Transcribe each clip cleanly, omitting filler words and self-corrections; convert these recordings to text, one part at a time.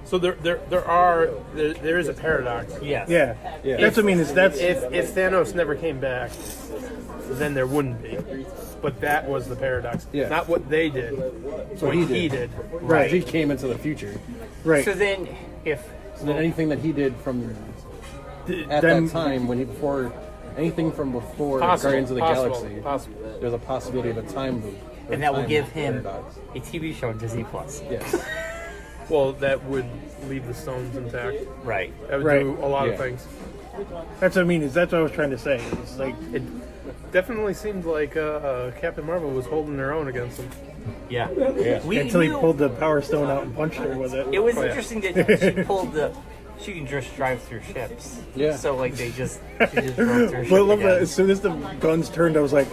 So there is a paradox. Yes. Yeah. That's what I mean. Is that's If Thanos never came back, then there wouldn't be. But that was the paradox. Yeah. Not what they did. So what he did. right. He came into the future. Right. So then, So then anything that he did from at that time, anything from before Guardians of the Galaxy, there's a possibility of a time loop. and that will give him paradox. a TV show on Disney Plus. Yes. Well, that would leave the stones intact. Right. That would Right. do a lot of Yeah. things. That's what I mean. Is that's what I was trying to say. It's like It definitely seemed like Captain Marvel was holding her own against him. Yeah. Yeah. until he pulled the Power Stone out and punched her with it. It was Oh, yeah. interesting that she pulled she can just drive through ships. Yeah. So like she just drove through But I ships. love that. As soon as the guns turned, I was like,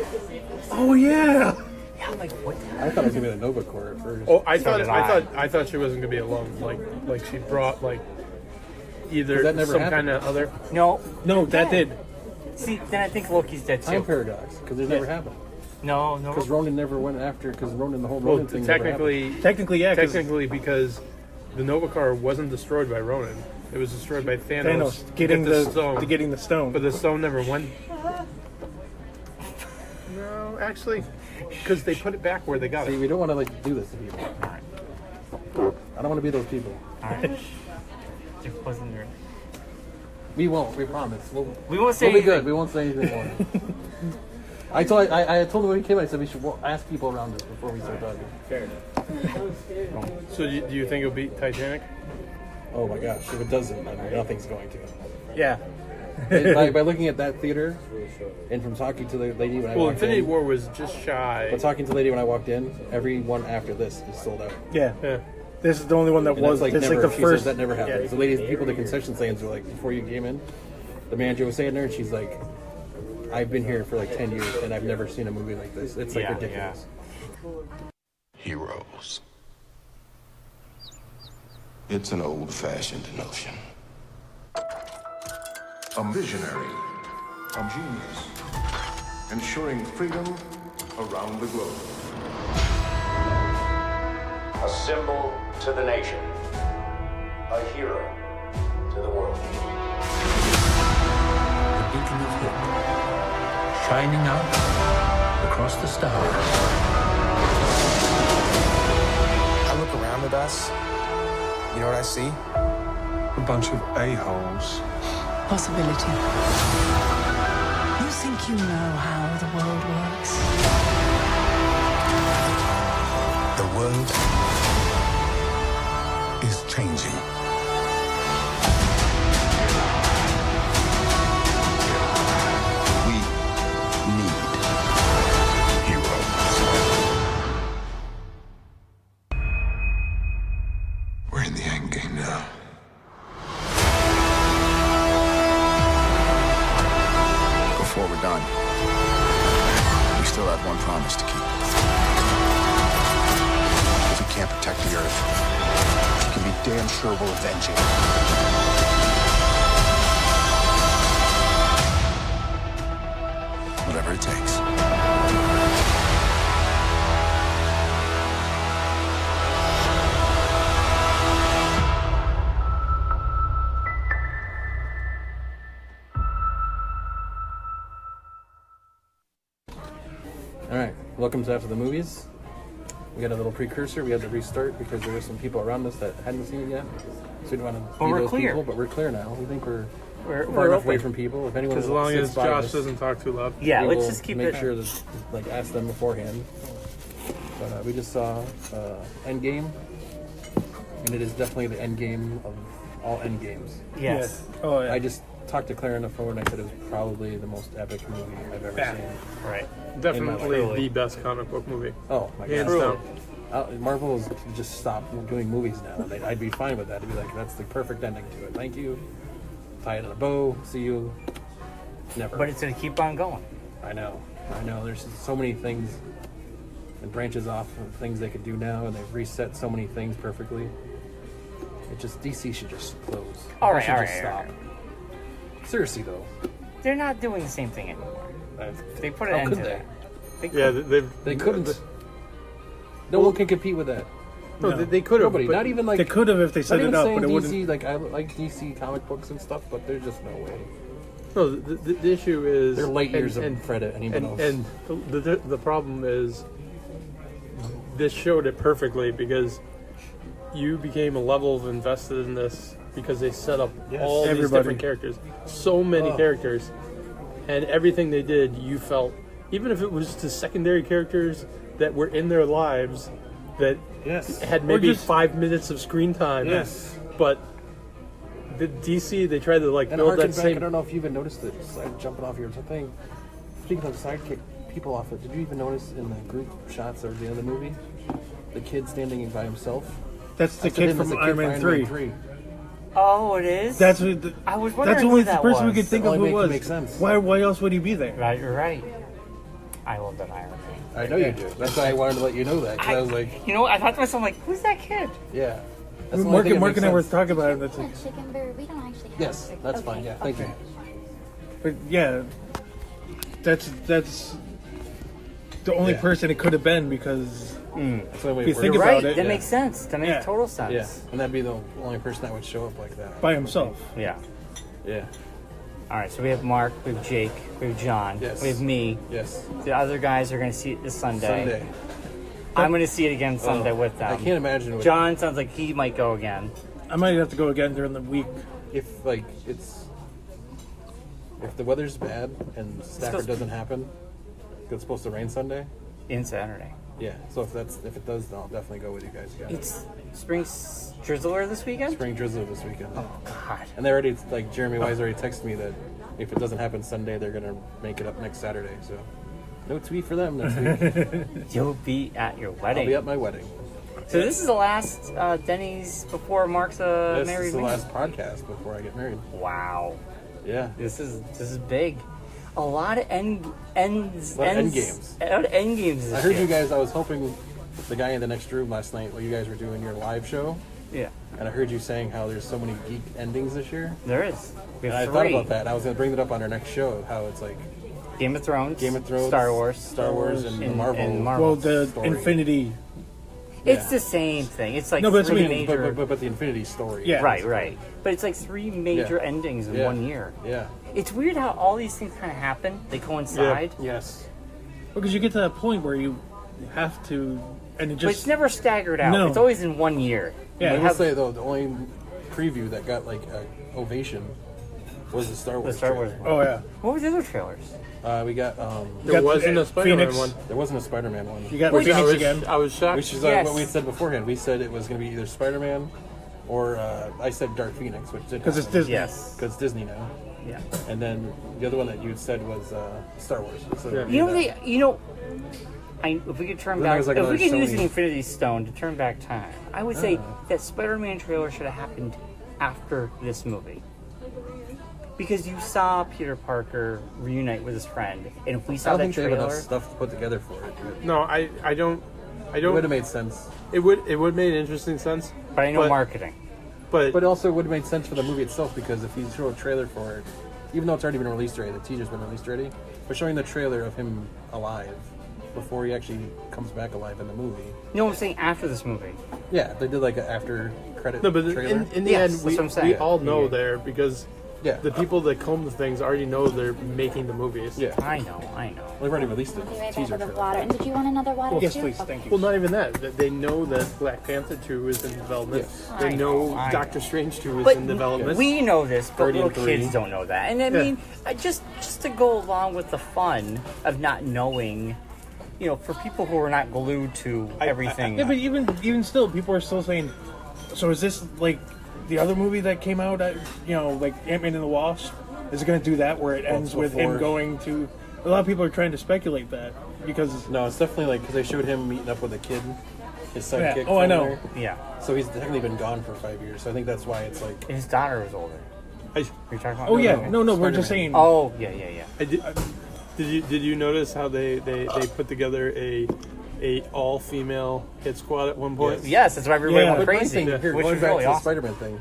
"Oh yeah!" Yeah, I'm like, what the hell? I thought it was gonna be the Nova Corps at first. Oh, I thought did I. I thought she wasn't gonna be alone. Like she brought either That never some happened. kind of other. No. No, that did. See, then I think Loki's dead Time too. paradox, because it never happened. No. Because Ronan never went after. Because Ronan, the whole Well, Ronan thing. never happened. Technically, yeah. 'cause technically, because the Nova Corps wasn't destroyed by Ronan. It was destroyed by Thanos, Thanos to getting get the stone. getting the stone. But the stone never went. No, actually, because they put it back where they got See, it. we don't want to do this to people. I don't want to be those people. Alright. It wasn't there. We won't. We promise. We won't say We'll be anything. good. We won't say anything more. I told him when he came. I said we should ask people around us before we start talking. Fair enough. So do you think it'll beat Titanic? Oh my gosh! If it doesn't, then nothing's going to. yeah. by looking at that theater, and from talking to the lady when I Well, walked Infinity in, War was just shy. but talking to the lady when I walked in, every one after this is sold out. Yeah. Yeah. This is the only one that And was that's it's never, like the she first. says that never happens. Yeah. The ladies, people, the concession stands were like, before you came in, the manager was saying there, and she's like, I've been here for like 10 years, and I've never seen a movie like this. It's like Yeah, ridiculous. Heroes. It's an old-fashioned notion. A visionary, a genius, ensuring freedom around the globe. A symbol to the nation. A hero to the world. A beacon of hope, shining out across the stars. I look around at us. You know what I see? A bunch of a-holes. Possibility. You think you know how the world works? The world is changing. We need heroes. We're in the end game now. Before we're done, we still have one promise to keep. If we can't protect the Earth, you can be damn sure we'll avenge it. Whatever it takes. All right, welcome to After the Movies. We got a little precursor. We had to restart because there were some people around us that hadn't seen it yet. So we didn't want to But be we're those clear. people, but we're clear now. We think we're We're far enough away open. from people. If anyone As long sits as by Josh us, doesn't talk too loud. Yeah, we let's will just keep make it. sure that ask them beforehand. But we just saw Endgame, and it is definitely the Endgame of all Endgames. Yes. Oh yeah. I just talked to Claire on the phone, and I said it was probably the most epic movie I've ever Yeah. seen. Right. Definitely the best comic book movie. Oh my Hands god! down. Marvel has just stopped doing movies now. I'd be fine with that. I'd be like, that's the perfect ending to it. Thank you. Tie it in a bow. See you. Never. But it's going to keep on going. I know. There's so many things. It branches off of things they could do now, and they've reset so many things perfectly. It just DC should just close. All They right, should all just right, all stop. Seriously though, They're not doing the same thing anymore. They put an how end could to they? that. Yeah, They couldn't. No one can compete with that. No, they could have. Nobody, not even like They could have if they set not it even up, saying but it DC. wouldn't. Like I like DC comic books and stuff, but there's just no way. No, the issue is They're light years of Fred at anyone else. And the problem is this showed it perfectly because you became a level of invested in this because they set up all these different characters, so many characters, and everything they did, you felt, even if it was to secondary characters that were in their lives that had maybe 5 minutes of screen time, but the DC, they tried to like and build that back, same. I don't know if you even noticed it. Jumping off your thing. Speaking of sidekick people off it, did you even notice in the group shots at the end of the movie, the kid standing by himself? That's the kid from Iron Man 3. Oh, it is? That's what I was wondering that's who only that the person was. we could think of who it was. Makes sense. Why else would he be there? Right, you're right. I love that Iron Man. I know you do. That's why I wanted to let you know that. Because I was like, you know, I thought to myself, like, who's that kid? yeah. That's the only Mark thing that and I makes were sense. talking about it. That's like, Chicken burger. We don't actually have Yes, chicken. that's fine. Yeah, thank you. but yeah, that's the only person it could have been because That's the only way if you it think works. about Right, it, that makes sense. That makes Yeah. total sense. Yeah, and that'd be the only person that would show up like that. by himself. Yeah. Yeah. All right, so we have Mark, we have Jake, we have John, Yes. we have me. Yes. The other guys are going to see it this Sunday. Sunday. I'm going to see it again Sunday with them. I can't imagine. John sounds like he might go again. I might have to go again during the week. If like if the weather's bad and Stafford doesn't happen, 'cause it's supposed to rain Sunday. In Saturday. Yeah. So if it does, then I'll definitely go with you guys again. It's spring drizzler this weekend? Spring drizzle this weekend. Oh, God. And they already, like, Jeremy Wise already texted me that if it doesn't happen Sunday, they're going to make it up next Saturday. So, no tweet for them next week. You'll be at your wedding. I'll be at my wedding. So this is the last Denny's before Mark's This married is the man? last podcast before I get married. Wow. Yeah. This is big. A lot of end games. I heard you guys. I was hoping the guy in the next room last night while you guys were doing your live show. Yeah. And I heard you saying how there's so many geek endings this year. There is. We And have I thought 3. about that. And I was going to bring it up on our next show. How it's like Game of Thrones, Star Wars, and the Marvel. and Marvel. Well, the story. Infinity. It's the same thing. It's like No, but it's three meaning- major. But the Infinity story. Yeah. Right. But it's like 3 major endings in 1 year. Yeah. It's weird how all these things kind of happen. They coincide. Yes. Because you get to that point where you have to, and it But just it's never staggered out. No. It's always in 1 year. Yeah, I will say though, the only preview that got like an ovation was the Star Wars. The Star Wars trailer. one. Oh yeah. What were the other trailers? We got. There wasn't a Spider-Man Phoenix. one. There wasn't a Spider-Man one. You got Which Phoenix I was, again. I was shocked. Which is Yes. what we said beforehand. We said it was going to be either Spider-Man or I said Dark Phoenix, which did Because it's Disney. Yes. Because Disney now. Yeah. And then the other one that you had said was Star Wars. So Yeah. If we could turn Then there back, was like if we another could use Sony- the Infinity Stone to turn back time, I would say that Spider-Man trailer should have happened after this movie. Because you saw Peter Parker reunite with his friend, and if we I saw don't that think they have enough trailer, stuff to put together for it. No, I don't. It would have made sense. It would made interesting sense. but I know marketing. But But also it would have made sense for the movie itself because if you show a trailer for it, even though it's already been released already, the teaser's been released already, but showing the trailer of him alive before he actually comes back alive in the movie. No, I'm saying after this movie. Yeah, they did like an after credit no, but trailer. in the Yes, end, that's we what I'm saying. we all know there because Yeah. the people that comb the things already know they're making the movies. Yeah. I know. They've already released it. I'll be right back Teaser with the trailer. water. And did you want another water Yes, too? please. Okay. Thank you. Well, not even that. That they know that Black Panther 2 is in development. Yes. They I know know. Doctor Strange 2 is But in development. we know this, but Guardian little 3. kids don't know that. And I mean, just to go along with the fun of not knowing, for people who are not glued to everything. Yeah, but even still, people are still saying. So is this like the other movie that came out? Like Ant-Man and the Wasp. Is it going to do that where it ends with him going to? A lot of people are trying to speculate that because No, it's definitely like because they showed him meeting up with a kid, his sidekick. Yeah. Oh, I from know. there. Yeah. So he's technically been gone for 5 years. So I think that's why it's like. His daughter was older. I, You're talking about? oh yeah, no, we're just Spider-Man. saying. Oh, yeah. I did you notice how they put together a all female hit squad at one point? Yes, that's why everybody Yeah. went But my crazy. thing, here, which going was back really to the awesome. Spider-Man thing,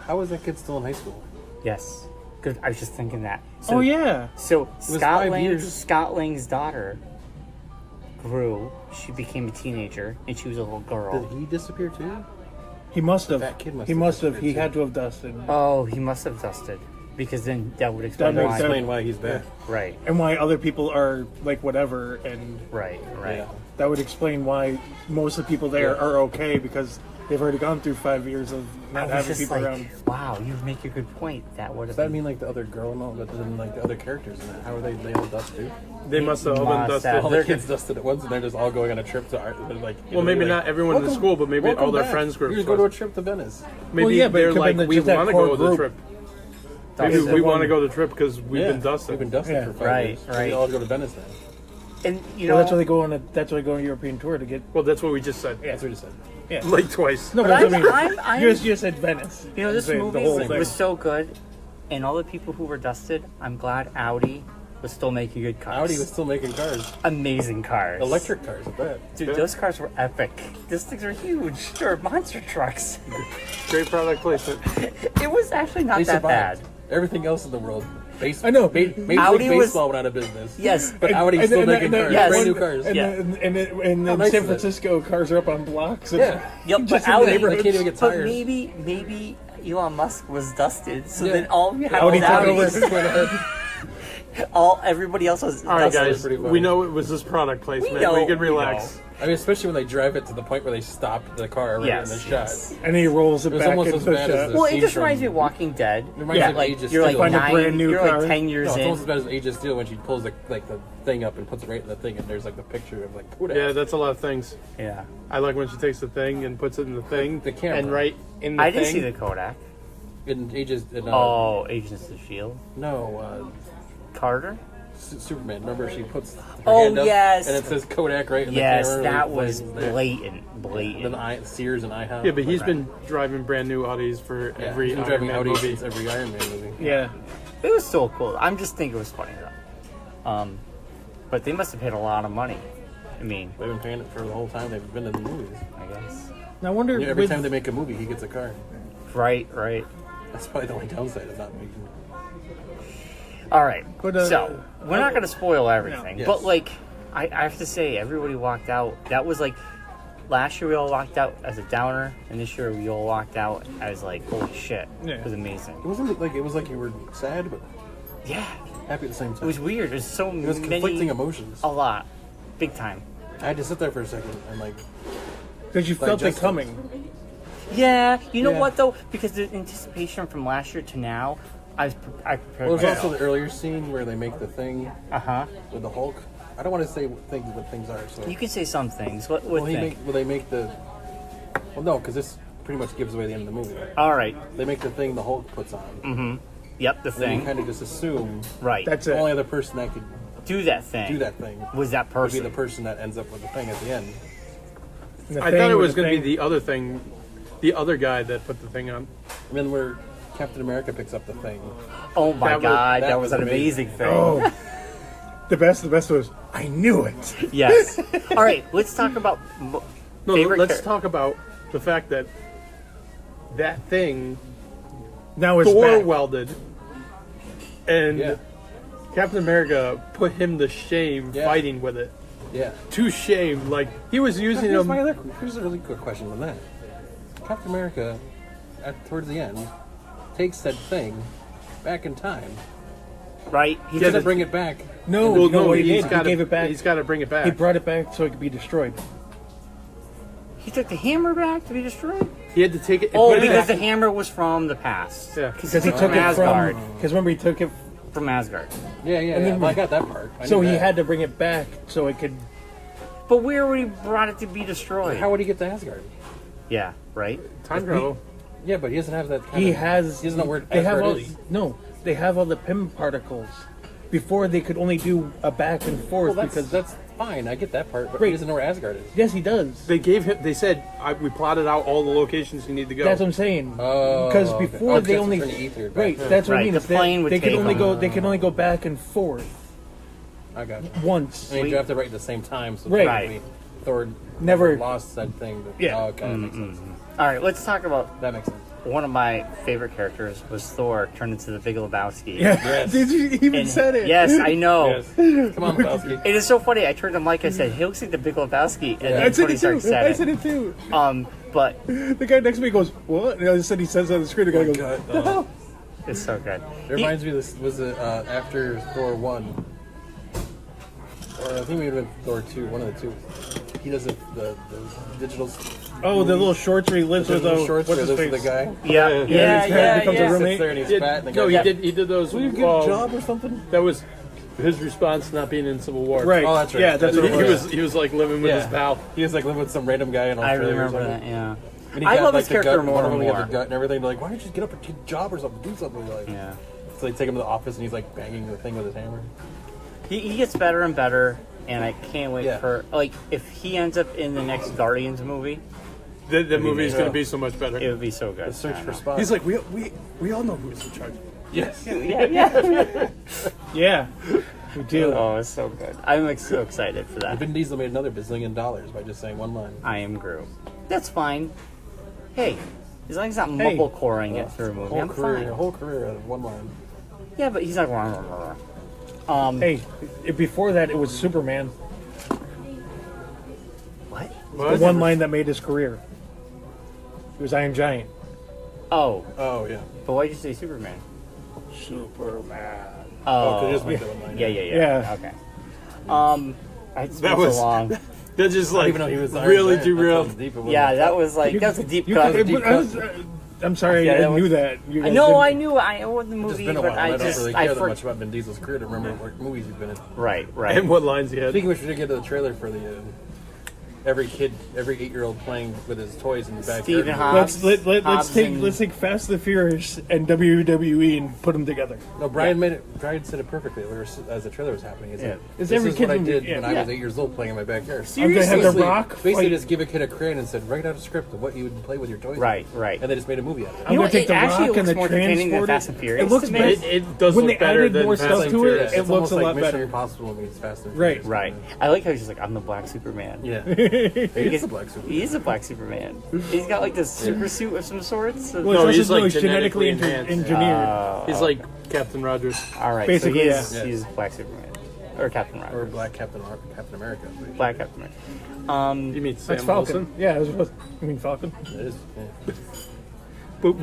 how is that kid still in high school? Yes. Because I was just thinking that. Oh yeah. So was 5 years. Scott Lang's daughter grew. she became a teenager and she was a little girl. Did he disappear too? He must have. That kid He must have. He had to have dusted. Oh, he must have dusted. Because then that would explain That why. makes Explain why he's back. Right. And why other people are like whatever, and Right. Yeah. that would explain why most of the people there are okay because they've already gone through 5 years of I not was having just people like, around. wow, you make a good point. That would Does have that mean like the other girl and all, but then like the other characters in it? How are they all dust too? They must have all been dusted. All the kids dusted at once, and they're just all going on a trip to art. They're like, Well, maybe not everyone in the school, but maybe all their back. friends groups. You just go to a trip to Venice. Maybe Well, yeah, but it they're could've like, been we just that want to core go to the group. trip. Maybe we want to go to the trip because we've been dusted. We've been dusted for 5 years. Right. We all go to Venice now. And you know, Well, that's why they go on. That's why they go on a European tour to get. Well, that's what we just said. That's what you said. Yeah. Like twice. No, but But I mean, I'm- you just said Venice. you know, this I'm saying movie the whole thing. was so good, and all the people who were dusted, I'm glad Audi was still making good cars. Audi was still making cars. Amazing cars. Electric cars, I bet. Dude, those cars were epic. Those things are huge. They're monster trucks. Great product placement. It was actually not They that survived. bad. Everything else in the world. I know. Major Audi League was- Baseball went out of business. Yes. But Audi's still making cars. yes. Brand new cars. And Yeah. in How nice San is it? Francisco, cars are up on blocks. And Yeah. Yep, just but in the Audi, neighborhood. They can't even get but tires. maybe Elon Musk was dusted, so Yeah. then all we had Audi was took Audis. over. Went ahead. Everybody else was All right, dusted. guys. pretty funny. We know it was this product placement. We know, We can we relax. I mean, especially when they drive it to the point where they stop the car right Yes, in the shot. yes. And he rolls it It was back almost into as the bad as shot. the Well, it scene just from- reminds me of Walking Dead. It reminds me of like Age of you're like Steel. Find a 9, brand new you're car. like 10 No, years it's in. almost as bad as Age of Steel when she pulls the thing up and puts it right in the thing, and there's like the picture of like Kodak. Yeah, that's a lot of things. Yeah. I like when she takes the thing and puts it in the thing. The camera. And right in the I thing. didn't see the Kodak. In Ages. Agents of S.H.I.E.L.D. No, Carter? Superman. Remember, she puts her Oh, hand up, yes. and it says Kodak right in Yes, the camera. that like, was there. blatant. Then Sears and IHOP. Yeah, but he's been driving brand new Audis for every he's been Iron driving Man Audi movie. since every Iron Man movie. Yeah. It was so cool. I'm just thinking it was funny though. But they must have paid a lot of money. I mean, They've been paying it for the whole time they've been in the movies. I guess. Now I wonder. Every with- time they make a movie, he gets a car. Right. That's probably the only downside of not making. All right. But, so we're not going to spoil everything, Yes. but like, I have to say, everybody walked out. That was like last year we all walked out as a downer, and this year we all walked out as like, holy shit, it was amazing. It wasn't like it was like you were sad, but Yeah, happy at the same time. it was weird. There's so It was many conflicting emotions. A lot, big time. I had to sit there for a second and like. Because you felt it digest coming. Yeah, you know Yeah. what though? Because the anticipation from last year to now, I prepared Well, there's myself. also the earlier scene where they make the thing Uh-huh. with the Hulk. I don't want to say what things are. So You can say some things. What well, thing? they make the. Well, no, because this pretty much gives away the end of the movie. All right. They make the thing the Hulk puts on. Mm-hmm. Yep, the And then you thing. kind of just assume Right. That's the it. only other person that could Do that thing. do that thing Was that would person. be the person that ends up with the thing at the end. The I thing thought it with was the going to be thing- the other thing, the other guy that put the thing on. And then where Captain America picks up the thing. Oh my That was- god, that that was was an amazing thing. Oh. The best was, I knew it. Yes. All right, let's talk about No, favorite let's char- talk about the fact that that thing Now it's Thor back. welded, and Yeah. Captain America put him to shame Yeah. fighting with it. Yeah. To shame, like he was using Here's him. here's a really quick question on that. Captain America, towards the end, takes said thing back in time. right? He's Yeah, gonna the- bring it back. No, Well, no, no, he he's did. got He gave it back. He's got to bring it back. He brought it back so it could be destroyed. He took the hammer back to be destroyed? He had to take it. And Oh, put it because back. the hammer was from the past. Yeah. Because he it's took from it Asgard. from. Because remember, he took it. From Asgard. Yeah, yeah, And yeah. then- Well, I got that part. I So knew he that. had to bring it back so it could. But where would he brought it to be destroyed? How would he get to Asgard? Yeah, right? Time travel. Yeah, but he doesn't have that. Kind He of, has. He doesn't know where they have Asgard all. is. No, they have all the PIM particles. Before they could only do a back and forth Well, because that's fine. I get that part, but Right. he doesn't know where Asgard is. yes, he does. They gave him. They said we plotted out all the locations you need to go. That's what I'm saying. Oh, Because okay. before Oh, they just only turn the ether back. right. That's what I Right, mean. the is that plane would they could take only them. go. They can only go back and forth I got you. once. And he drafted right at the same time, so Right. technically Thor Never- lost that thing. But, Yeah. Oh, okay, that makes sense. All right, let's talk about That makes sense. one of my favorite characters was Thor turned into the Big Lebowski. Yeah, yes. Did you even said it? Yes, I know. Yes. Come on, Lebowski. It is so funny. I turned to Mike. I said, "He looks like the Big Lebowski," and then Tony Stark said it. I said it too. But the guy next to me goes, "What?" And I said he says on the screen. The guy goes, "What the hell?" It's so good. It reminds me. This was after Thor 1. Or I think maybe Thor 2, one of the two. He does the digital. Oh, the little shorts where he lives with the shorts where he lives with the guy. Yeah. Becomes a roommate. There and he's fat. And the No, guy, he did those. Will you get a job or something? That was his response to not being in Civil War. Right. Oh, that's right. Yeah, that's what it was. He was like living with his pal. He was like living with some random guy in I Australia. remember or something. that. Yeah. And he I got, love like, his the character gut, more one and of them got more. the gut and everything. They're like, why don't you just get up and take a job or something? Do something. Like, Yeah. So they take him to the office and he's like banging the thing with his hammer. He gets better and better, and I can't wait for if he ends up in the next Guardians movie. The movie is going to be so much better. It would be so good. The search for Spock. He's like, we all know who's in charge. Yes. Yeah, we do. Oh, it's so good. I'm so excited for that. Vin Diesel made another bazillion dollars by just saying one line. I am Groot. That's fine. Hey, as long as he's not mumblecoring it through a movie, I'm fine. A whole career out of one line. Yeah, but he's like, Hey, before that it was Superman. What? The one line that made his career. It was Iron Giant. Oh, yeah. but why'd you say Superman? Superman. Oh, just make that one line. Yeah. Okay. It's been That was so long. That just like Even though he was Iron really Giant, too that real. sounds deep. Yeah, that was like that's a deep cut. I'm sorry, Yeah, I that was- knew that. You guys No, didn't- I knew I wasn't the It's movie, been a but while. I don't just really I care that for- much about Vin Diesel's career to remember what movies he's been in. right. And what lines he had. Speaking of which, we should get to the trailer for the every 8-year-old playing with his toys in the backyard. Stephen Hobbs. Let's take Fast and the Furious and WWE and put them together. No, Bryon made it. Bryon said it perfectly as the trailer was happening. He said, It's "This every is kid what I movie, did yeah. when I was 8 years old playing in my backyard." I'm gonna have The Basically- Rock Basically, fight- just give a kid a crayon and said, "Write out a script of what you would play with your toys." Right. And they just made a movie out of it. I'm You know, gonna take it The actually Rock and looks the more entertaining than transport. Fast and Furious It looks to me. better. It does when look they better added than more Fast stuff and to it, Furious. it It's looks almost a like lot Mission better. Impossible meets Fast and Right. Furious. Right. I like how he's just like, I'm the Black Superman. Yeah. He He's the Black Superman. He is a Black Superman. He's got like this super suit of some sorts. Well, No, it's he's also like genetically enhanced. engineered. He's like Captain Rogers. All right. Basically, so he's Black Superman or Captain Rogers. Or Black Captain America. Black Captain America. You mean Sam That's Falcon. Wilson? Yeah, you mean Falcon? It is. Yeah. But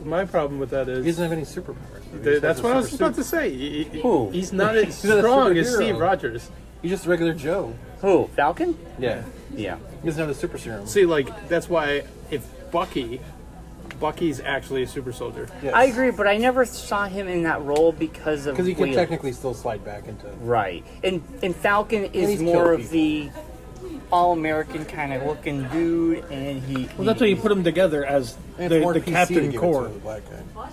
my problem with that He is doesn't have any superpowers. that's what I was about to say. Who? He's not as not a strong as superhero. Steve Rogers. He's just a regular Joe. Who? Falcon? Yeah. Yeah. He doesn't have the super serum. See, like that's why if Bucky's actually a super soldier. Yes. I agree, but I never saw him in that role because of Because he can Wheel. technically still slide back into. Right. And Falcon is he's more killed of the all-American kind of looking dude, and he. Well, that's why you put them together as And it's more the PC to Captain give it Core. to the black guy.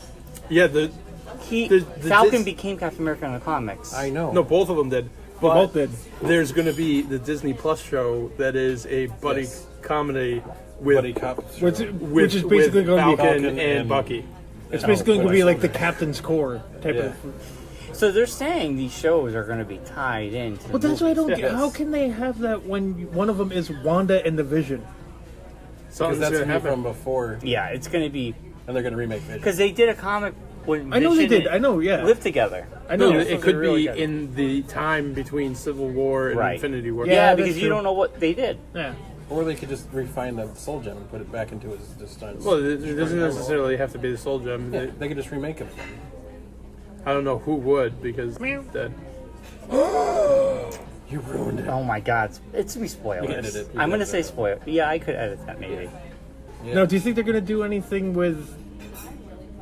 Yeah, Falcon became Captain America in the comics. I know. No, both of them did. They But both did. there's going to be the Disney Plus show that is a buddy Yes. comedy with Buddy cop. Which is basically going to be Falcon and Bucky. It's basically going to be like the Captain's Core type of. So they're saying these shows are going to be tied in. Well, that's why I don't Yes. get. How can they have that when one of them is Wanda and the Vision? Because Something's that's going to happen. from before, Yeah, it's going to be and they're going to remake Vision. because they did a comic when I know they Vision did. I know. Yeah. lived together. I know. No, This it was could really be good. in the time between Civil War and Right. Infinity War. Yeah, Yeah, that's because you true. don't know what they did. Yeah. Or they could just refine the Soul Gem and put it back into his stunts. Well, it doesn't necessarily have to be the Soul Gem. Yeah, they could just remake it. I don't know who would because dead. You ruined it. Oh my God, it's gonna be spoilers. You can edit it. You I'm can gonna edit say it. spoil. Yeah, I could edit that maybe. Yeah. Now, do you think they're going to do anything with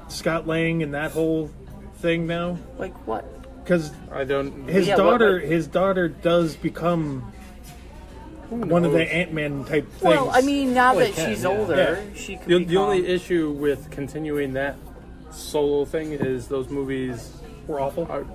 Scott Lang and that whole thing now? Like what? Because I don't. his Yeah, daughter does become one of the Ant-Man type things. Well, I mean, now Well, that it can, she's yeah. older, she could The become... only issue with continuing that solo thing is those movies we're awful. are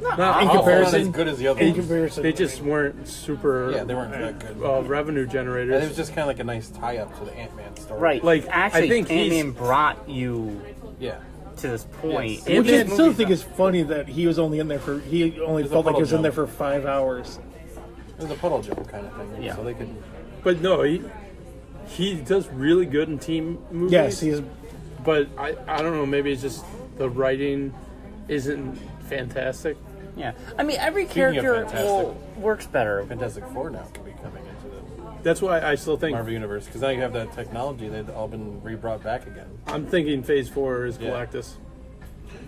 Not not in awful. comparison- as good as the other In ones. comparison, They just weren't super. Yeah, they weren't that good. revenue And it generators. was just kind of like a nice tie-up to the Ant-Man story. Right. Like, actually, I think Ant-Man brought you Yeah. to this point. Yes. which Ant-Man I still movies think is funny that he was only in there for. He only There's a felt like he puddle was in there jump. for 5 hours. It was a puddle jump kind of thing. Yeah. So they could. But no, he does really good in team movies. Yes, he is But I don't know. Maybe it's just the writing isn't fantastic. Yeah, I mean every character works better. Fantastic Four now can be coming into the That's why I still think Marvel Universe, because now you have that technology. They've all been re-brought back again. I'm thinking Phase 4 is Galactus.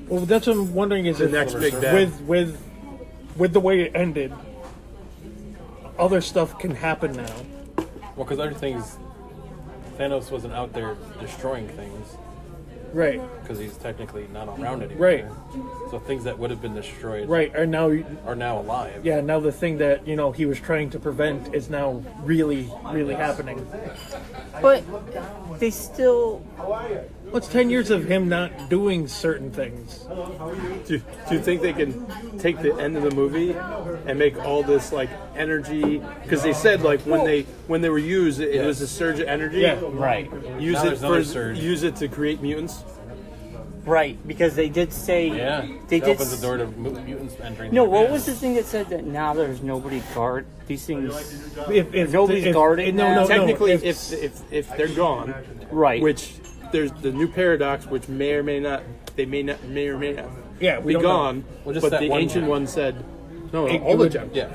Well, that's what I'm wondering is The next big bad. with the way it ended, other stuff can happen now. Well, because other things, Thanos wasn't out there destroying things. Right. Because he's technically not around anymore. Right. So things that would have been destroyed are now alive. Yeah, now the thing that, he was trying to prevent is now really, really happening. But they still... Well, it's 10 years of him not doing certain things. Do you think they can take the end of the movie and make all this like energy? Because they said like when they were used, it was a surge of energy. Yeah, right. Use it to create mutants. Right, because they did say it opens the door to mutants entering. No, what was the thing that said that now there's nobody guard these things? If nobody's guarding, technically, if they're gone, right? Which there's the new paradox, which may or may not be gone. Well, but the ancient one said, no, all the gems. Yeah,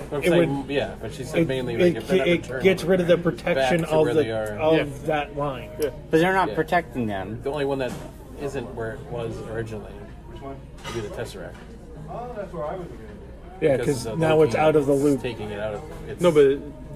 but she said mainly like if it gets rid of the protection of that line. Yeah. But they're not protecting them. The only one that isn't where it was originally would be the Tesseract. Yeah, because now it's out of the loop. Taking it out of its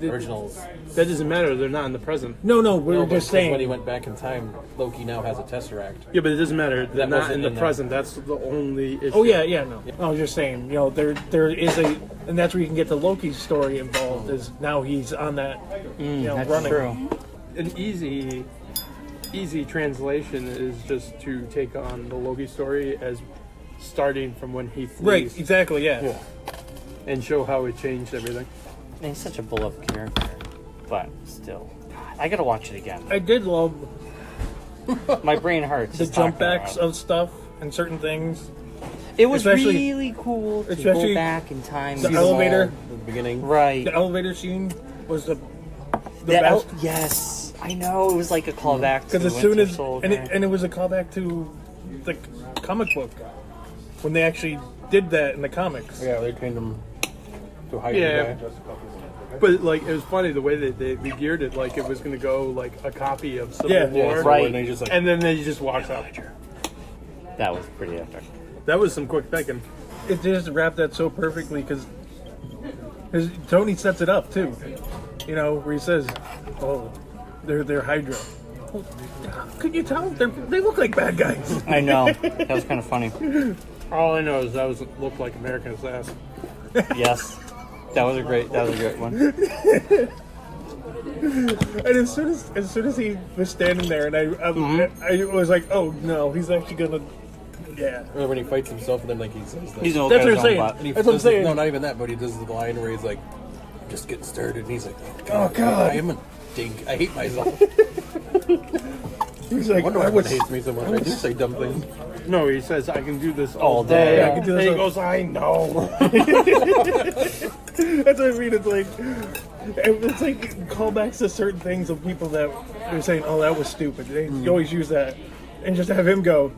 originals. That doesn't matter. They're not in the present. No, we're just saying. When he went back in time, Loki now has a Tesseract. Yeah, but it doesn't matter. They're not in the present. That's the only issue. Oh yeah, no. I was just saying. There is and that's where you can get the Loki story involved. Is now he's on that. That's running. True. An easy translation is just to take on the Loki story as starting from when he flees. Right, exactly, yeah. And show how it changed everything. And he's such a beloved character, but still, I gotta watch it again. I did love my brain hurts. The jump backs of stuff and certain things. It was really cool to go back in time. The elevator, at the beginning, right? The elevator scene was the best. Yes, I know. It was like a callback because as soon as and it was a callback to the comic book when they actually did that in the comics. Yeah, they trained them to hide. Yeah, but like it was funny the way that they geared it. Like it was going to go like a copy of Civil War, right? And then they just walked out. That was pretty epic. That was some quick thinking. It just wrapped that so perfectly because Tony sets it up too. Where he says, "Oh, they're Hydra." Well, could you tell? They look like bad guys. I know. That was kind of funny. All I know is that looked like American Assassin. Yes, that was a great one. And as soon as he was standing there, and I was like, "Oh no, he's actually gonna." Yeah. Or when he fights himself, and then like he says, that's what I'm saying. That's what I'm saying. No, not even that, but he does the line where he's like, "Just getting started," and he's like, "Oh God, I am a dink. I hate myself." He's like, I wonder why everyone hates me so much. I do say dumb things. No, he says, "I can do this all day." I can do this. And he goes, "I know." That's what I mean. It's like callbacks to certain things of people that they're saying, "Oh, that was stupid." They always use that, and just have him go.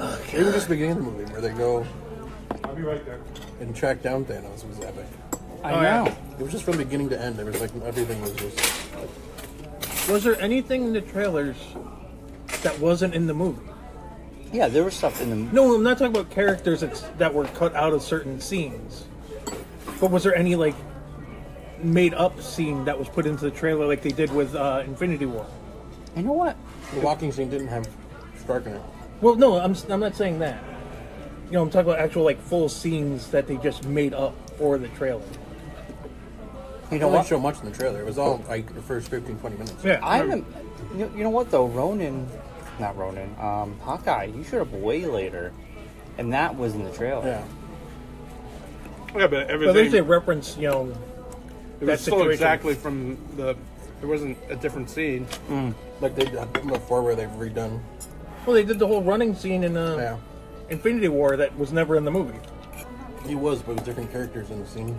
Oh, even just the beginning of the movie where they go, I'll be right there, and track down Thanos was epic. I know. It was just from beginning to end. It was like everything was just. Was there anything in the trailers that wasn't in the movie? Yeah, there was stuff in the movie. No, I'm not talking about characters that were cut out of certain scenes. But was there any like made up scene that was put into the trailer like they did with Infinity War? You know what? The walking scene didn't have Stark in it. Well, no, I'm not saying that. I'm talking about actual like full scenes that they just made up for the trailer. You know what? They didn't show much in the trailer. It was all like the first 15-20 minutes. Yeah. You know what though? Hawkeye. You showed up way later, and that was in the trailer. Yeah. Yeah, but everything. But at least they reference, it was still exactly from the. There wasn't a different scene. Like they did before, where they've redone. Well, they did the whole running scene in Infinity War that was never in the movie. He was, but with different characters in the scene.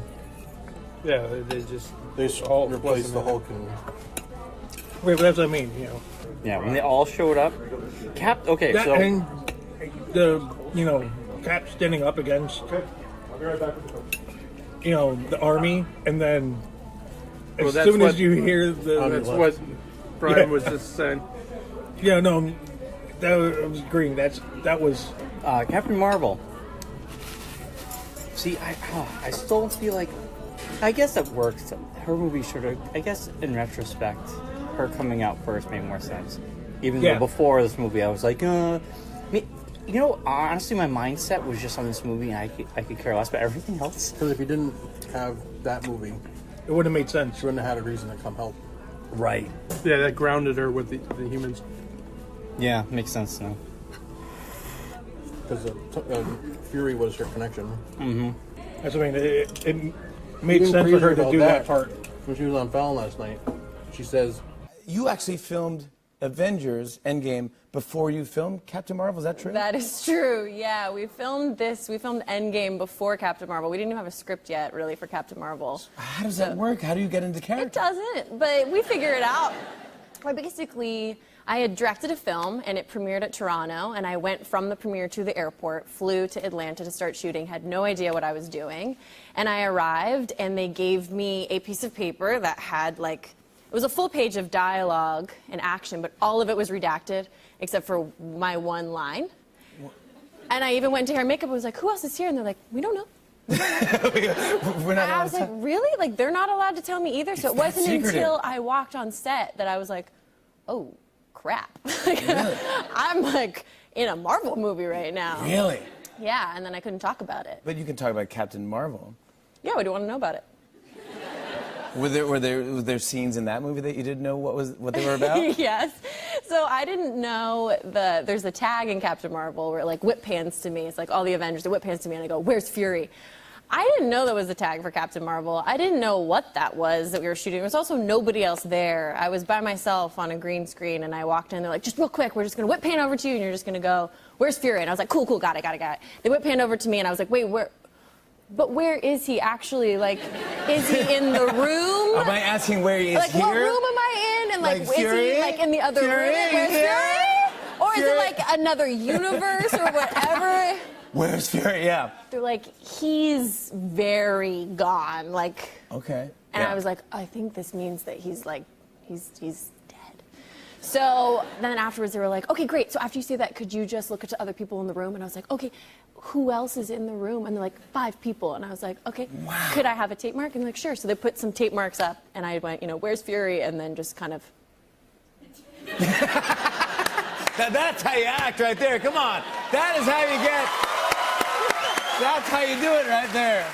Yeah, they just all replaced the Hulk and Wait, but that's what I mean, Yeah, when they all showed up. Okay, that, so... And Cap standing up against, the army, and then as soon as you hear that's what Bryon was just saying. Yeah, no, I was agreeing. That was Captain Marvel. See, I still feel like, I guess it works. Her movie should have, I guess in retrospect, her coming out first made more sense. Even though before this movie I was like, honestly my mindset was just on this movie and I could care less about everything else. Because if you didn't have that movie, it wouldn't have made sense. She wouldn't have had a reason to come help. Right. Yeah, that grounded her with the humans. Yeah, makes sense now. Because Fury was her connection. Mm-hmm. That's what I mean. It made sense for her to do that part. When she was on Fallon last night, she says, "You actually filmed Avengers Endgame before you filmed Captain Marvel, is that true?" That is true, yeah. We filmed Endgame before Captain Marvel. We didn't even have a script yet, really, for Captain Marvel. How does that work? How do you get into character? It doesn't, but we figure it out. I had directed a film, and it premiered at Toronto, and I went from the premiere to the airport, flew to Atlanta to start shooting, had no idea what I was doing, and I arrived, and they gave me a piece of paper that had, it was a full page of dialogue and action, but all of it was redacted, except for my one line. And I even went to hair and makeup and was like, who else is here? And they're like, we don't know. I was like, really? They're not allowed to tell me either? So it wasn't until I walked on set that I was like, oh, crap. Really? I'm in a Marvel movie right now. Really? Yeah, and then I couldn't talk about it. But you can talk about Captain Marvel. Yeah, I do want to know about it. Were there scenes in that movie that you didn't know what they were about? Yes. So I didn't know there's a tag in Captain Marvel where it whip pans to me. It's all the Avengers, it whip pans to me and I go, where's Fury? I didn't know there was a tag for Captain Marvel. I didn't know what that was that we were shooting. There was also nobody else there. I was by myself on a green screen and I walked in, they're like, just real quick, we're just gonna whip pan over to you and you're just gonna go, where's Fury? And I was like, cool, got it. They whip pan over to me and I was like, wait, where is he actually? Is he in the room? Am I asking where he is here? What room am I in? And is Fury? he in the other room? Where's Fury? Or is it another universe or whatever? Where's Fury? Yeah. They're like, he's very gone. Okay. And I was like, I think this means that he's dead. So then afterwards they were like, okay, great. So after you say that, could you just look at the other people in the room? And I was like, okay, who else is in the room? And they're like, 5 people. And I was like, okay, wow. Could I have a tape mark? And they're like, sure. So they put some tape marks up and I went, where's Fury? And then just kind of. That's how you act right there. Come on. That is how you get. That's how you do it right there.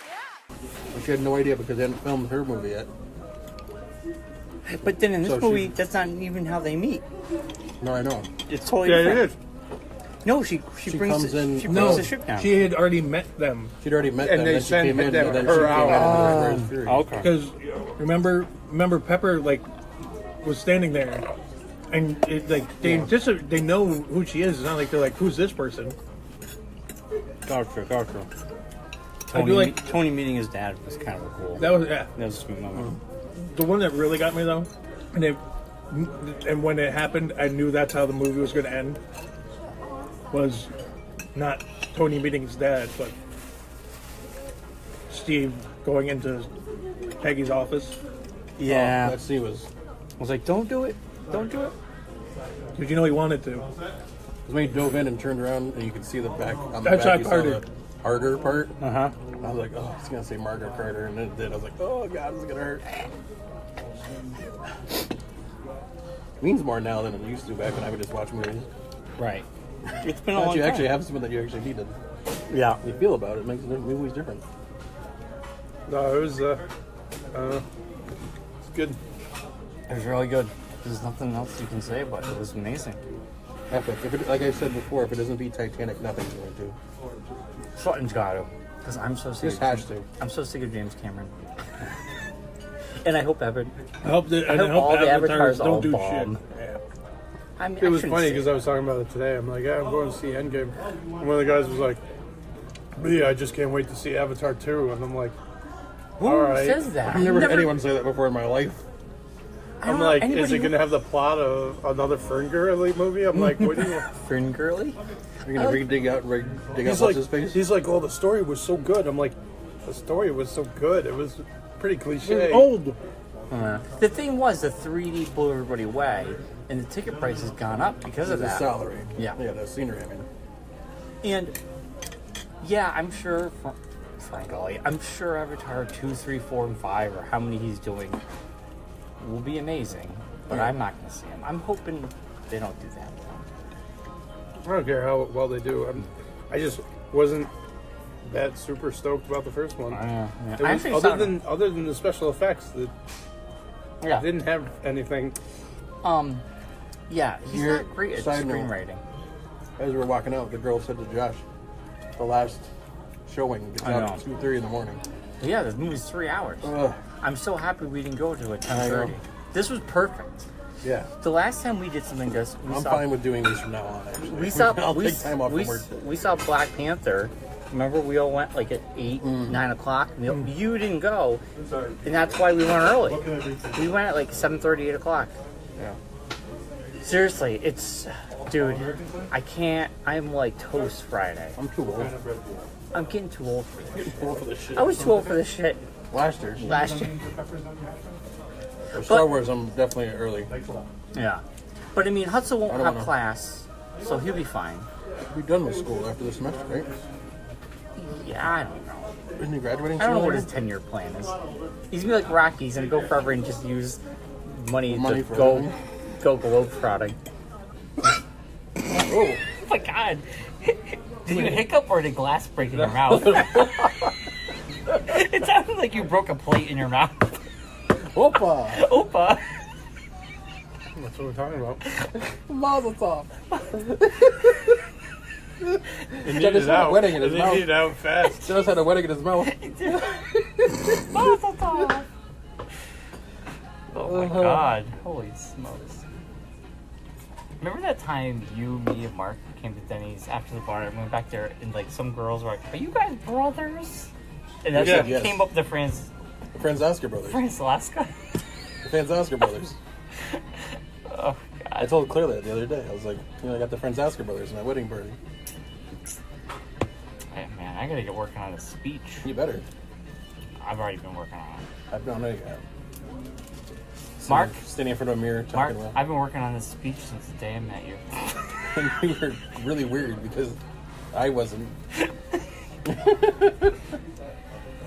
Yeah. But she had no idea because they hadn't filmed her movie yet. But then in this movie, that's not even how they meet. No, I know. It's totally different. It is. No, she brings the ship down. She had already met them. She'd already met them. And they sent her out. Okay. Because remember Pepper was standing there, and they know who she is. It's not like they're like, who's this person? Gotcha. Tony meeting his dad was kind of cool. That was That was a sweet moment. The one that really got me though, and when it happened, I knew that's how the movie was going to end. Was not Tony meeting his dad, but Steve going into Peggy's office. Yeah. That scene was. I was like, don't do it. Don't do it. Did you know he wanted to? Because when he dove in and turned around and you could see the back on the That's back, you saw Carter. the Harder part. Uh-huh. I was like, oh, he's gonna say Margaret Carter, and then it did. I was like, oh god, this is gonna hurt. It means more now than it used to back when I would just watch movies. Right. It's been a long time. You actually have something that you actually needed. Yeah. You feel about it. It makes the movies different. No, it was it's good. It was really good. There's nothing else you can say about it. It was amazing. Epic. Like I said before, if it doesn't beat Titanic, nothing's going to. Something's got to. Because I'm so sick. Just has to. I'm so sick of James Cameron. And I hope I hope all the avatars don't do shit. Yeah. It was funny because I was talking about it today. I'm like, yeah, I'm going to see Endgame. And one of the guys was like, yeah, I just can't wait to see Avatar 2. And I'm like, who all right. says that? I've never heard anyone say that before in my life. I'm like, is it going to have the plot of another Ferngully movie? I'm like, what do you want? Ferngully? You're going to dig out what's his face? He's like, oh, the story was so good. I'm like, the story was so good. It was pretty cliche. It was old. The thing was, the 3D blew everybody away, and the ticket price has gone up because of that. The salary. Yeah. Yeah, the scenery, I mean. And, yeah, I'm sure, frankly, I'm sure Avatar 2, 3, 4, and 5, or how many he's doing, will be amazing. But I'm not going to see him. I'm hoping they don't do that. I don't care how well they do. I just wasn't that super stoked about the first one. It was, other than the special effects, that didn't have anything. Yeah, he's not great at screenwriting. As we were walking out, the girl said to Josh, the last showing gets out at 2:30 in the morning. Yeah, the movie's 3 hours. I'm so happy we didn't go to it at 10:30. This was perfect. Yeah. The last time we did something like this, I'm fine with doing these from now on, actually. I'll take time off from work. We saw Black Panther. Remember, we all went like at 8, 9 o'clock. You didn't go, and that's why we went early. We went at like 7:30, 8 o'clock. Yeah. Seriously, dude, I can't. I'm like toast Friday. I'm too old. I'm getting too old for this. Getting too old for this shit. I was too old for this shit last year. For Star Wars, I'm definitely early. Yeah, but I mean, Hudson won't have class, so he'll be fine. He'll be done with school after the semester, right? Yeah, I don't know. Isn't he graduating? I don't know what his 10-year plan is. He's gonna be like Rocky. He's gonna go forever and just use money to go globetrotting. Oh my God! Did you hiccup or did glass break in your mouth? It sounded like you broke a plate in your mouth. Opa! Opa! That's what we're talking about. Mazel tov. He needed it out. Wedding in his mouth. He needed it out fast. Just had a wedding in his mouth. Mazel tov. Oh my God! Holy smokes! Remember that time you, me, and Marc came to Denny's after the bar and went back there and like some girls were like, "Are you guys brothers?" And that's what came up the Franzoska brothers. Franzoska? The Franzoska brothers. Oh, God. I told Claire that the other day. I was like, I got the Franzoska brothers in my wedding party. Hey, man, I gotta get working on a speech. You better. I've already been working on it. I don't know you have. Marc? Standing in front of a mirror talking about. I've been working on this speech since the day I met you. And you were really weird because I wasn't.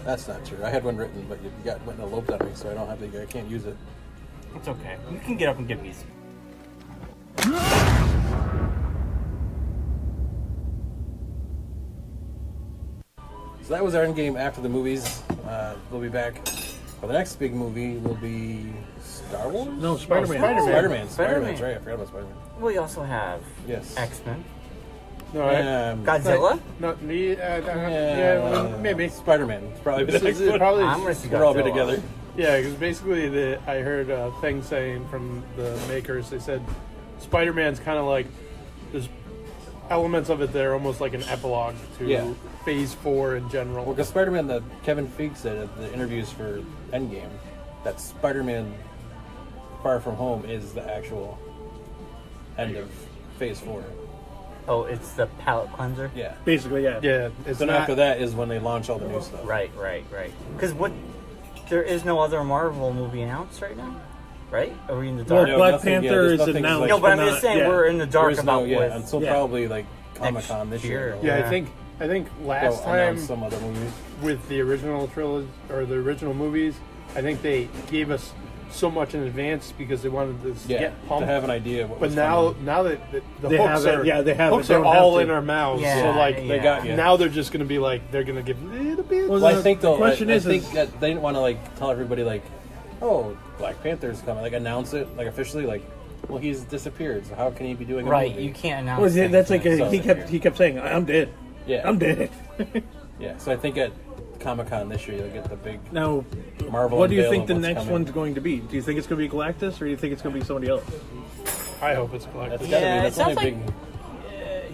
That's not true. I had one written, but you went and eloped on me, so I can't use it. It's okay. You can get up and give me some. So that was our Endgame after the movies. We'll be back. Well, the next big movie will be Star Wars? No, Spider-Man. Spider-Man's right. I forgot about Spider-Man. We also have X-Men. No, Godzilla? No, maybe. Spider-Man. It's probably the next one. Probably I'm going to see Godzilla. We'll all be together. Yeah, because basically I heard a thing saying from the makers, they said Spider-Man's kind of like, there's elements of it that are almost like an epilogue to Phase 4 in general. Well, because Spider-Man, Kevin Feige said at the interviews for Endgame that Spider-Man Far From Home is the actual end of Phase 4. Oh, it's the palate cleanser? Yeah. Basically, yeah. Yeah. Then after that is when they launch all the new stuff. Right. Because there is no other Marvel movie announced right now, right? Are we in the dark? Well, Black Panther is announced. No, but I'm just saying we're in the dark about what. Until probably like Comic-Con this year. Yeah, I think last time some other movies with the original trilogy or the original movies, I think they gave us so much in advance because they wanted to get pumped. To have an idea of what was coming. Now that the hooks are all in our mouths, they got you. Now they're just going to be like, they're going to give a little bit. Well, I think I think that they didn't want to like tell everybody like, oh, Black Panther's coming, like announce it like officially, like, well, he's disappeared, so how can he be doing a movie? You can't announce. Well, that's like he kept saying, I'm dead. Yeah, I'm dead. Yeah, so I think at Comic-Con this year, you'll get the big now. Marvel. What do you think the next one's going to be? Do you think it's going to be Galactus, or do you think it's going to be somebody else? I hope it's Galactus. Yeah, it sounds like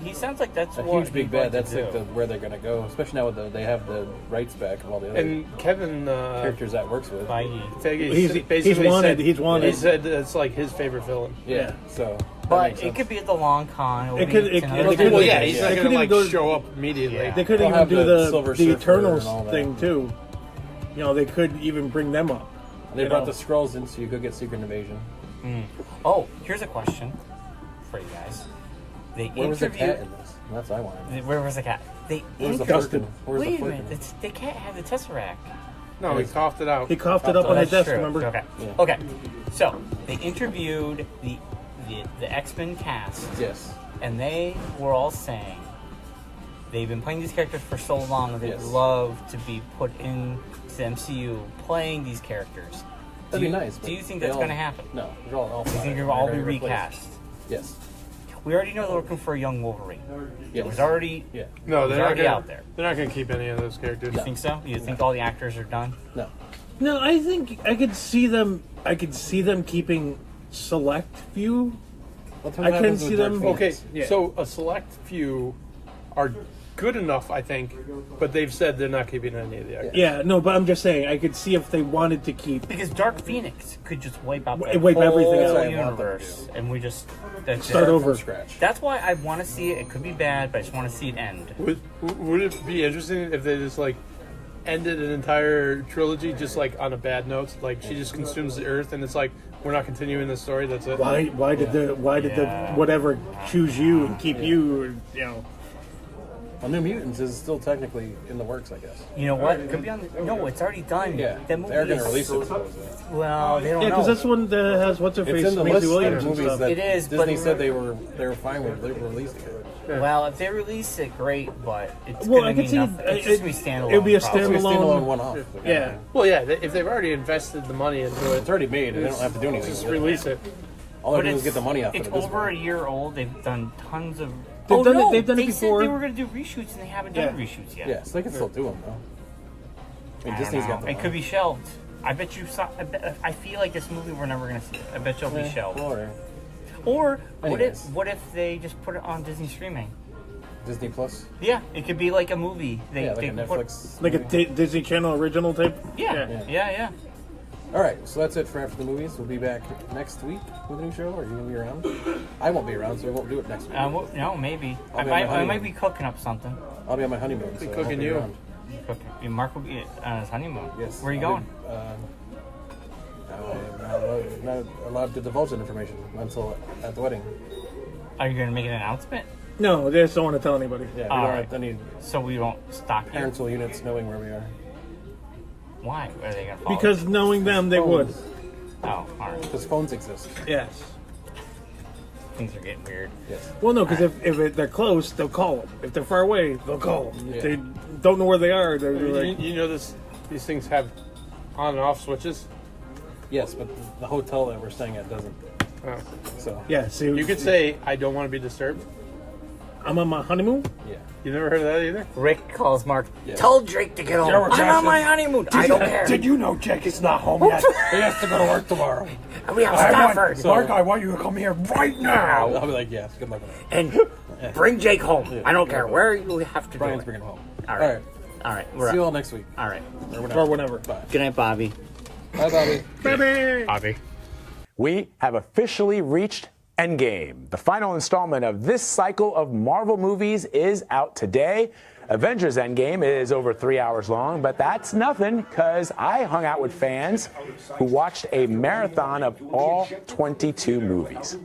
he sounds like that's a what huge big he'd bad. like That's to like do. where they're gonna go, especially now they have the rights back of all the other And Kevin characters that works with. Feige He's wanted. He said it's like his favorite villain. Yeah. So. But it could be at the long con. It could. He's He's They not couldn't gonna even like go- show up immediately. Yeah. They could They'll even have do the Silver the Surfer Eternals and all that. thing too. You know, they could even bring them up. They You brought know. the Skrulls in, so you could get Secret Invasion. Oh, here's a question for you guys. They Where was the cat interviewed. in this? That's what I wanted. Where was the cat? They Where's the interviewed. Furkin? Where's the Wait a Furkin? minute. They can't have the Tesseract. No, he coughed it out. He coughed it up on his That's desk. true. Remember? Okay. Yeah. Okay. So they interviewed the X-Men cast. Yes. And they were all saying they've been playing these characters for so long that they'd Yes. love to be put into the MCU playing these characters. That'd be nice. Do you think they that's all- going to happen? No. They're all Do you think fine. they'll all be They're gonna replace. recast? Yes. We already know they're looking for a young Wolverine. Yes. It was already No, they're not already gonna, out there. They're not going to keep any of those characters. You think so? You think all the actors are done? No. No, I think I could see them. I could see them keeping select few. I can see them. Okay, so a select few are good enough, I think, but they've said they're not keeping any of the actors. Yeah, no, but I'm just saying I could see if they wanted to keep. Because Dark Phoenix could just wipe out the Wipe whole everything out. universe, and we just Start over. From scratch. That's why I want to see it. It could be bad, but I just want to see it end. Would it be interesting if they just like ended an entire trilogy just like on a bad note? Like she just consumes the earth, and it's like we're not continuing the story. That's it. Why did the whatever choose you and keep you? You know. Well, New Mutants is still technically in the works, I guess. You know what? It could be on. No, it's already done. Yeah. That movie They're going is to release it. Well, they don't Yeah, know. because that's one that has what's her It's face, in the Maisie list Williams of and movies stuff. that It is, Disney but- said they were fine with releasing it. Well, if they release it, great, but it's Well, going I to could be see nothing. It's just going to be standalone. It would be a probably. standalone one-off. Yeah. Well, yeah. If they've already invested the money into it, It's already made. They don't have to do anything. just with it. release it. All they But do is it's- get the money off of It's it. This over point. a year old. They've done tons of. They've done it- no, they've done it they before. said they were going to do reshoots, and they haven't done reshoots yet. Yes, they can still do them though. I mean, I Disney's don't got know. the It could be shelved. I bet you saw. I feel like this movie we're never going to see it. I bet you'll be shelved. Or Anyways. what if they just put it on Disney streaming? Disney Plus. Yeah, it could be like a movie. Yeah, like they a could put- Netflix. Like a Disney Channel original type. Yeah. All right, so that's it for After the Movies. We'll be back next week with a new show. Are you going to be around? I won't be around, so we won't do it next week. No, maybe. I'll I be on my might honeymoon. be cooking up something. I'll be on my honeymoon. So I won't cooking be you. around. Mark will be on his honeymoon. Yes. Where are you I'll going? be, I'm not allowed to divulge that information until at the wedding. Are you going to make an announcement? No, they just don't want to tell anybody. Yeah, we All don't right. have any So we won't stalk you? parental units knowing where we are. Why? Are they going to follow? Because knowing them, they would. Oh, all right. Because phones exist. Yes. Things are getting weird. Yes. Well, no, because if they're close, they'll call them. If they're far away, they'll call them. Yeah. If they don't know where they are, they're like, You know these things have on and off switches. Yes, but the hotel that we're staying at doesn't. Oh. So yeah. See, You could say, "I don't want to be disturbed." I'm on my honeymoon. yeah. You never heard of that either? Rick calls Mark. Yeah. Tell Drake to get home. Joe I'm Jackson. on my honeymoon. I don't care. Did you know Jack is not home yet? He has to go to work tomorrow. We have Stafford. Mark, I want you to come here right now. I'll be like, yes, good luck with that. And bring Jake home. I don't care where you have to Brian's do it. bringing home. All right. All right. We're See you up. all next week. All right. Or whenever. Bye. Good night, Bobby. Bye, Bobby. Bobby. We have officially reached Endgame. The final installment of this cycle of Marvel movies is out today. Avengers Endgame is over 3 hours long, but that's nothing because I hung out with fans who watched a marathon of all 22 movies.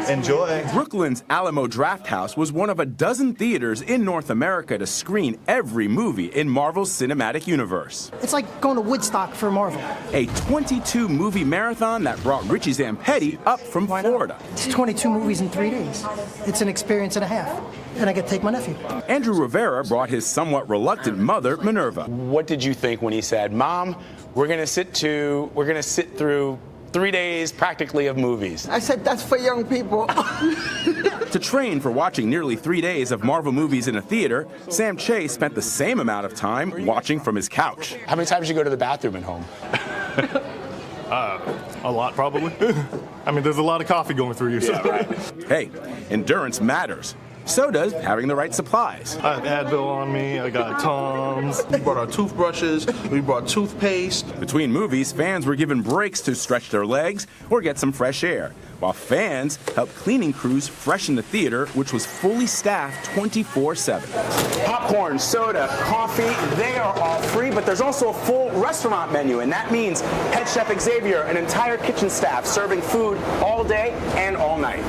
Enjoy. Brooklyn's Alamo Drafthouse was one of a dozen theaters in North America to screen every movie in Marvel's cinematic universe. It's like going to Woodstock for Marvel. A 22-movie marathon that brought Richie Zampetti up from Florida. It's 22 movies in 3 days. It's an experience and a half. And I get to take my nephew. Andrew Rivera brought his somewhat reluctant mother, Minerva. What did you think when he said, "Mom, we're going to sit through 3 days practically of movies"? I said, that's for young people. To train for watching nearly 3 days of Marvel movies in a theater, Sam Chase spent the same amount of time watching from his couch. How many times did you go to the bathroom at home? A lot, probably. I mean, there's a lot of coffee going through you. So. Yeah, right. Hey, endurance matters. So does having the right supplies. I have Advil on me, I got Tums. We brought our toothbrushes, we brought toothpaste. Between movies, fans were given breaks to stretch their legs or get some fresh air, while fans helped cleaning crews freshen the theater, which was fully staffed 24/7. Popcorn, soda, coffee, they are all free, but there's also a full restaurant menu, and that means head chef Xavier, an entire kitchen staff serving food all day and all night.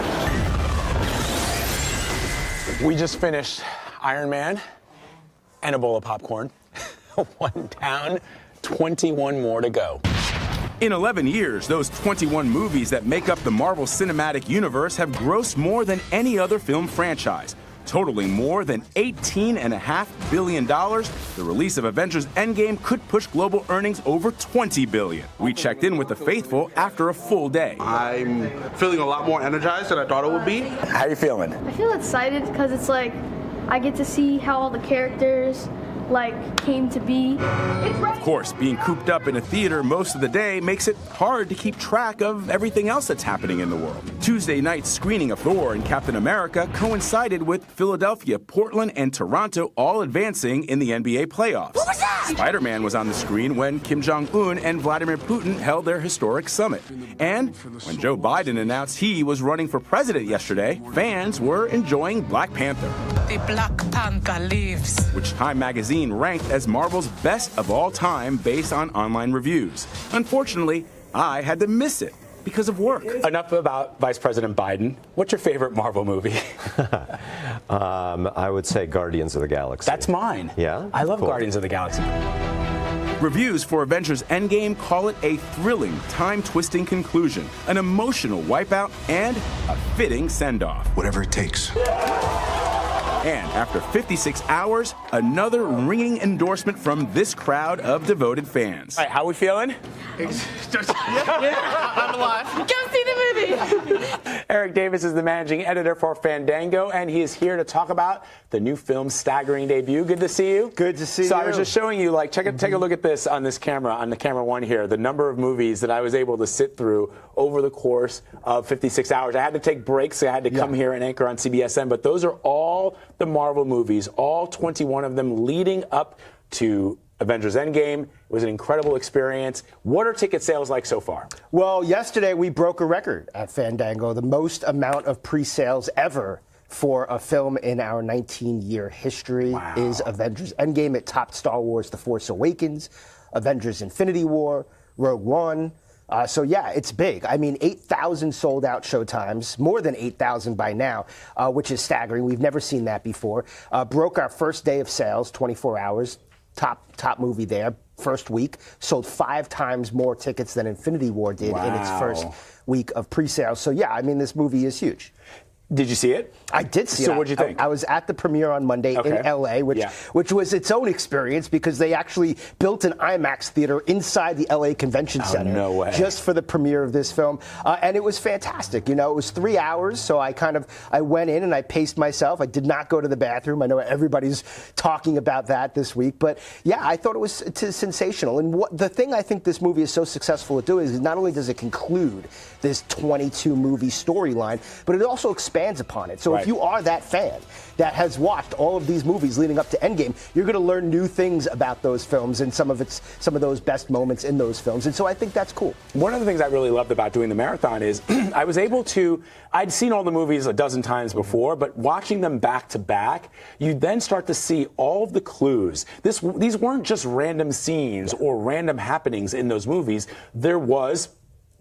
We just finished Iron Man and a bowl of popcorn. 1 down, 21 more to go. In 11 years, those 21 movies that make up the Marvel Cinematic Universe have grossed more than any other film franchise, totaling more than $18.5 billion. The release of Avengers Endgame could push global earnings over $20 billion. We checked in with the faithful after a full day. I'm feeling a lot more energized than I thought it would be. How are you feeling? I feel excited because it's like I get to see how all the characters came to be. Of course, being cooped up in a theater most of the day makes it hard to keep track of everything else that's happening in the world. Tuesday night's screening of Thor and Captain America coincided with Philadelphia, Portland, and Toronto all advancing in the NBA playoffs. What was that? Spider-Man was on the screen when Kim Jong-un and Vladimir Putin held their historic summit. And when Joe Biden announced he was running for president yesterday, fans were enjoying Black Panther. The Black Panther lives. Which Time magazine ranked as Marvel's best of all time based on online reviews. Unfortunately, I had to miss it because of work. Enough about Vice President Biden. What's your favorite Marvel movie? I would say Guardians of the Galaxy. That's mine. Yeah? I love Guardians of the Galaxy. Reviews for Avengers Endgame call it a thrilling, time-twisting conclusion, an emotional wipeout, and a fitting send-off. Whatever it takes. And after 56 hours, another ringing endorsement from this crowd of devoted fans. All right, how are we feeling? I'm alive. Go see the movie. Eric Davis is the managing editor for Fandango, and he is here to talk about the new film's staggering debut. Good to see you. Good to see you. So I was just showing you, take a look at this on this camera, on the camera one here, the number of movies that I was able to sit through over the course of 56 hours. I had to take breaks. So I had to come here and anchor on CBSN, but those are all the Marvel movies, all 21 of them leading up to Avengers Endgame. It was an incredible experience. What are ticket sales like so far? Well, yesterday we broke a record at Fandango, the most amount of pre-sales ever for a film in our 19-year history is Avengers Endgame. It topped Star Wars The Force Awakens, Avengers Infinity War, Rogue One. So, yeah, it's big. I mean, 8,000 sold-out showtimes, more than 8,000 by now, which is staggering. We've never seen that before. Broke our first day of sales, 24 hours. Top movie there. First week. Sold 5 times more tickets than Infinity War did in its first week of pre-sales. So, yeah, I mean, this movie is huge. Did you see it? I did see it. So what'd you think? I was at the premiere on Monday in L.A., which was its own experience because they actually built an IMAX theater inside the L.A. Convention Center. No way. Just for the premiere of this film. And it was fantastic. You know, it was 3 hours, so I went in and I paced myself. I did not go to the bathroom. I know everybody's talking about that this week. But, yeah, I thought it was sensational. And the thing I think this movie is so successful at doing is not only does it conclude this 22-movie storyline, but it also expands upon it. So if you are that fan that has watched all of these movies leading up to Endgame, you're going to learn new things about those films and some of those best moments in those films. And so I think that's cool. One of the things I really loved about doing the marathon is I was able to, I'd seen all the movies a dozen times before, but watching them back to back, you then start to see all of the clues. These weren't just random scenes or random happenings in those movies. There was,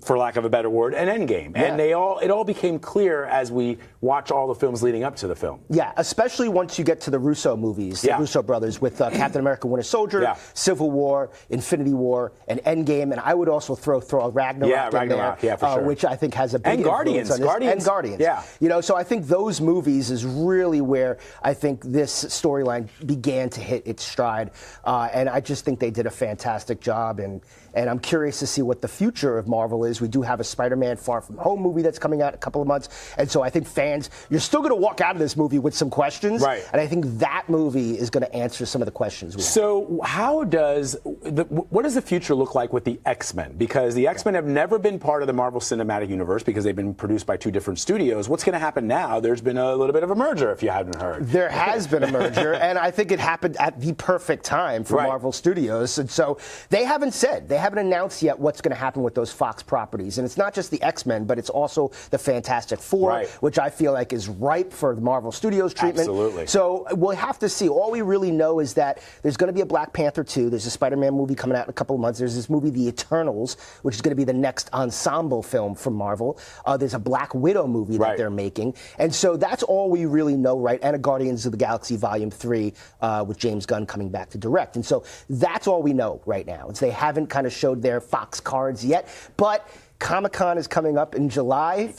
for lack of a better word, an endgame. Yeah. And it all became clear as we watch all the films leading up to the film. Yeah, especially once you get to the Russo movies, the Russo brothers, with Captain America Winter Soldier, Civil War, Infinity War, and Endgame. And I would also throw Ragnarok in there, for sure. which I think has a big Guardians. On this. And Guardians. Yeah. You know, so I think those movies is really where I think this storyline began to hit its stride. And I just think they did a fantastic job. And I'm curious to see what the future of Marvel is we do have a Spider-Man Far From Home movie that's coming out in a couple of months. And so I think fans, you're still going to walk out of this movie with some questions. Right. And I think that movie is going to answer some of the questions we have. So what does the future look like with the X-Men? Because the X-Men have never been part of the Marvel Cinematic Universe because they've been produced by two different studios. What's going to happen now? There's been a little bit of a merger, if you haven't heard. There has been a merger, and I think it happened at the perfect time for Marvel Studios. And so they haven't announced yet what's going to happen with those Fox properties. And it's not just the X-Men, but it's also the Fantastic Four, which I feel like is ripe for the Marvel Studios treatment. Absolutely. So we'll have to see. All we really know is that there's going to be a Black Panther 2. There's a Spider-Man movie coming out in a couple of months. There's this movie, The Eternals, which is going to be the next ensemble film from Marvel. There's a Black Widow movie that they're making. And so that's all we really know, right? And a Guardians of the Galaxy Volume 3 with James Gunn coming back to direct. And so that's all we know right now. They haven't kind of showed their Fox cards yet, but Comic-Con is coming up in July.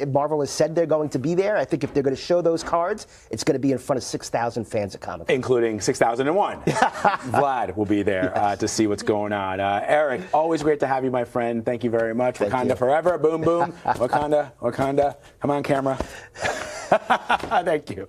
Marvel has said they're going to be there. I think if they're going to show those cards, it's going to be in front of 6,000 fans at Comic-Con. Including 6,001. Vlad will be there to see what's going on. Eric, always great to have you, my friend. Thank you very much. Wakanda forever. Boom, boom. Wakanda. Come on, camera. Thank you.